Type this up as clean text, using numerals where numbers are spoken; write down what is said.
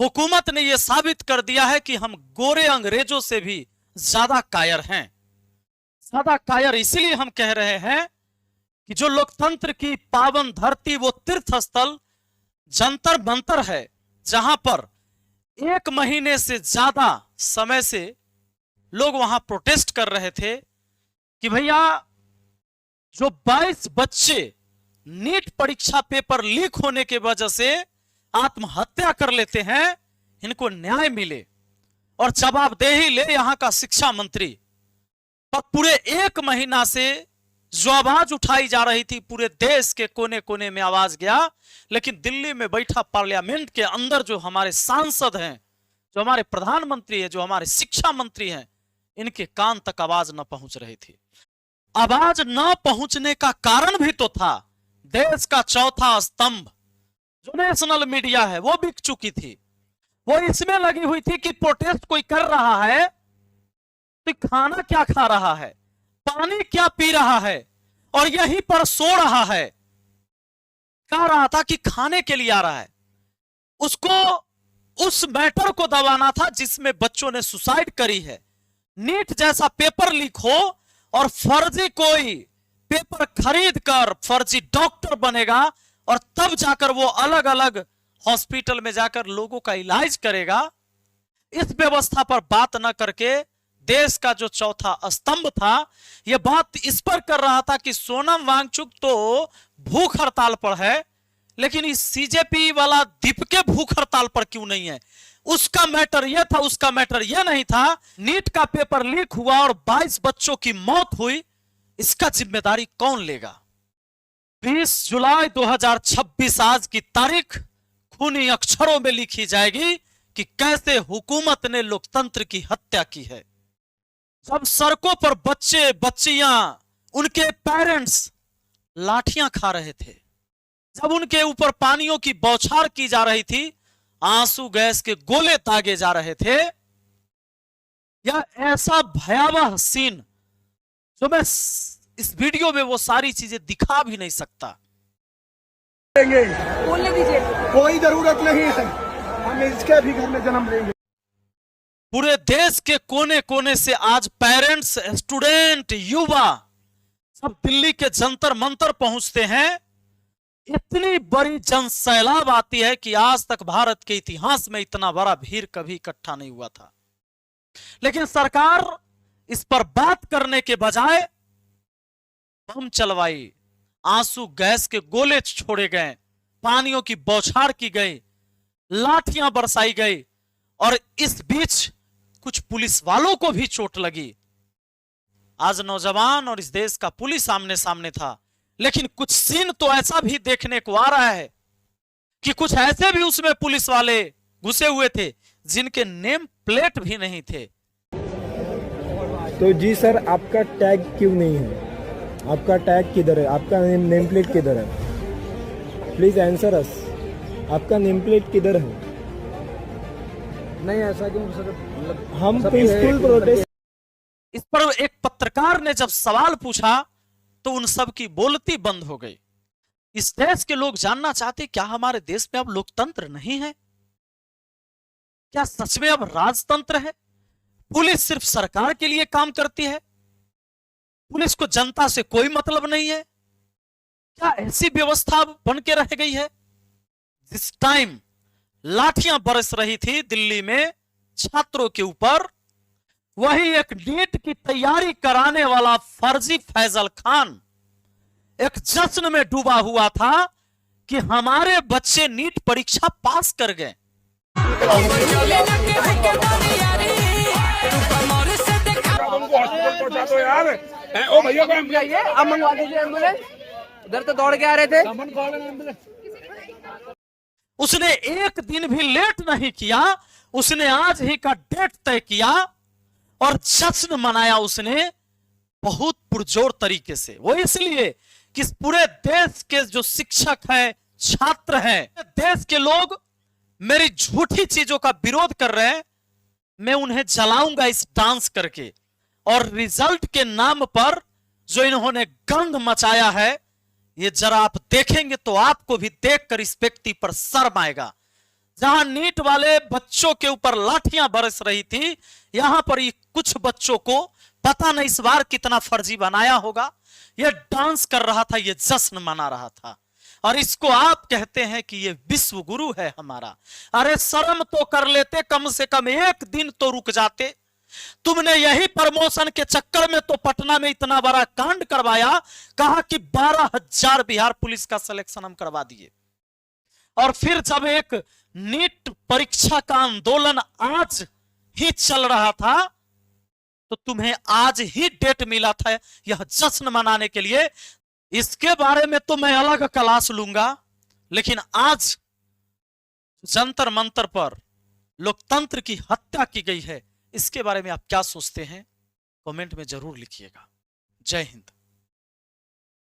हुकूमत ने यह साबित कर दिया है कि हम गोरे अंग्रेजों से भी ज्यादा कायर हैं। ज्यादा कायर इसलिए हम कह रहे हैं कि जो लोकतंत्र की पावन धरती, वो तीर्थ स्थल जंतर मंतर है, जहां पर 1 महीने से ज्यादा समय से लोग वहां प्रोटेस्ट कर रहे थे कि भैया जो 22 बच्चे नीट परीक्षा पेपर लीक होने की वजह से आत्महत्या कर लेते हैं, इनको न्याय मिले और जवाबदेही ले यहां का शिक्षा मंत्री। पर पूरे 1 महीना से जो आवाज उठाई जा रही थी, पूरे देश के कोने कोने में आवाज गया, लेकिन दिल्ली में बैठा पार्लियामेंट के अंदर जो हमारे सांसद हैं, जो हमारे प्रधानमंत्री है, जो हमारे शिक्षा मंत्री हैं, इनके कान तक आवाज न पहुंच रही थी। आवाज न पहुंचने का कारण भी तो था, देश का चौथा स्तंभ जो नेशनल मीडिया है वो बिक चुकी थी। वो इसमें लगी हुई थी कि प्रोटेस्ट कोई कर रहा है तो खाना क्या खा रहा है, पानी क्या पी रहा है, और यहीं पर सो रहा है। कह रहा था कि खाने के लिए आ रहा है। उसको उस मैटर को दबाना था जिसमें बच्चों ने सुसाइड करी है। नीट जैसा पेपर लीक हो और फर्जी कोई पेपर खरीद कर फर्जी डॉक्टर बनेगा और तब जाकर वो अलग अलग हॉस्पिटल में जाकर लोगों का इलाज करेगा। इस व्यवस्था पर बात न करके देश का जो चौथा स्तंभ था, यह बात इस पर कर रहा था कि सोनम वांगचुक तो भूख हड़ताल पर है, लेकिन इस सीजेपी वाला दीपके भूख हड़ताल पर क्यों नहीं है। उसका मैटर यह था, उसका मैटर यह नहीं था। नीट का पेपर लीक हुआ और 22 बच्चों की मौत हुई, इसका जिम्मेदारी कौन लेगा। 20 जुलाई 2026 आज की तारीख खूनी अक्षरों में लिखी जाएगी कि कैसे हुकूमत ने लोकतंत्र की हत्या की है। जब सड़कों पर बच्चे बच्चियां, उनके पेरेंट्स लाठियां खा रहे थे, जब उनके ऊपर पानियों की बौछार की जा रही थी, आंसू गैस के गोले दागे जा रहे थे, या ऐसा भयावह सीन जो मैं इस वीडियो में वो सारी चीजें दिखा भी नहीं सकता। बोलने दीजिए, कोई जरूरत नहीं है, हम इसके भी घर में जन्म लेंगे। पूरे देश के कोने कोने से आज पेरेंट्स, स्टूडेंट, युवा सब दिल्ली के जंतर मंतर पहुंचते हैं। इतनी बड़ी जनसैलाब आती है कि आज तक भारत के इतिहास में इतना बड़ा भीड़ कभी इकट्ठा नहीं हुआ था। लेकिन सरकार इस पर बात करने के बजाय बम चलवाई, आंसू गैस के गोले छोड़े गए, पानियों की बौछार की गई, लाठियां बरसाई गई, और इस बीच कुछ पुलिस वालों को भी चोट लगी। आज नौजवान और इस देश का पुलिस आमने सामने था, लेकिन कुछ सीन तो ऐसा भी देखने को आ रहा है कि कुछ ऐसे भी उसमें पुलिस वाले घुसे हुए थे जिनके नेम प्लेट भी नहीं थे। तो जी सर, आपका टैग क्यों नहीं है? आपका टैग किधर है? आपका नेम प्लेट किधर है? प्लीज आंसर अस। आपका नेम प्लेट किधर है? नहीं, ऐसा क्यों सर? हम पीसफुल प्रोटेस्ट। इस पर एक पत्रकार ने जब सवाल पूछा तो उन सब की बोलती बंद हो गई। इस देश के लोग जानना चाहते, क्या हमारे देश में अब लोकतंत्र नहीं है? क्या सच में अब राजतंत्र है? पुलिस सिर्फ सरकार के लिए काम करती है? पुलिस को जनता से कोई मतलब नहीं है? क्या ऐसी व्यवस्था बन के रह गई है? जिस टाइम लाठियां बरस रही थी दिल्ली में छात्रों के ऊपर, वही एक नीट की तैयारी कराने वाला फर्जी फैजल खान एक जश्न में डूबा हुआ था कि हमारे बच्चे नीट परीक्षा पास कर गए। ओ भैया को अब मंगवा दीजिए एम्बुलेंस। उधर तो दौड़ के आ रहे थे। उसने एक दिन भी लेट नहीं किया, उसने आज ही का डेट तय किया और जश्न मनाया उसने बहुत पुरजोर तरीके से। वो इसलिए कि इस पूरे देश के जो शिक्षक हैं, छात्र हैं, देश के लोग मेरी झूठी चीजों का विरोध कर रहे हैं, मैं उन्हें जलाऊंगा इस डांस करके। और रिजल्ट के नाम पर जो इन्होंने गंध मचाया है, ये जरा आप देखेंगे तो आपको भी देखकर इस व्यक्ति पर शर्म आएगा। जहां नीट वाले बच्चों के ऊपर लाठियां बरस रही थी, यहां पर ये कुछ बच्चों को पता नहीं इस बार कितना फर्जी बनाया होगा, ये डांस कर रहा था, ये जश्न मना रहा था, और इसको आप कहते हैं कि ये विश्व गुरु है हमारा। अरे शर्म तो कर लेते, कम से कम एक दिन तो रुक जाते। तुमने यही प्रमोशन के चक्कर में तो पटना में इतना बड़ा कांड करवाया, कहा कि 12,000 बिहार पुलिस का सिलेक्शन हम करवा दिए, और फिर जब एक नीट परीक्षा का आंदोलन आज ही चल रहा था तो तुम्हें आज ही डेट मिला था यह जश्न मनाने के लिए। इसके बारे में तो मैं अलग क्लास लूंगा, लेकिन आज जंतर मंतर पर लोकतंत्र की हत्या की गई है, इसके बारे में आप क्या सोचते हैं? कमेंट में जरूर लिखिएगा। जय हिंद।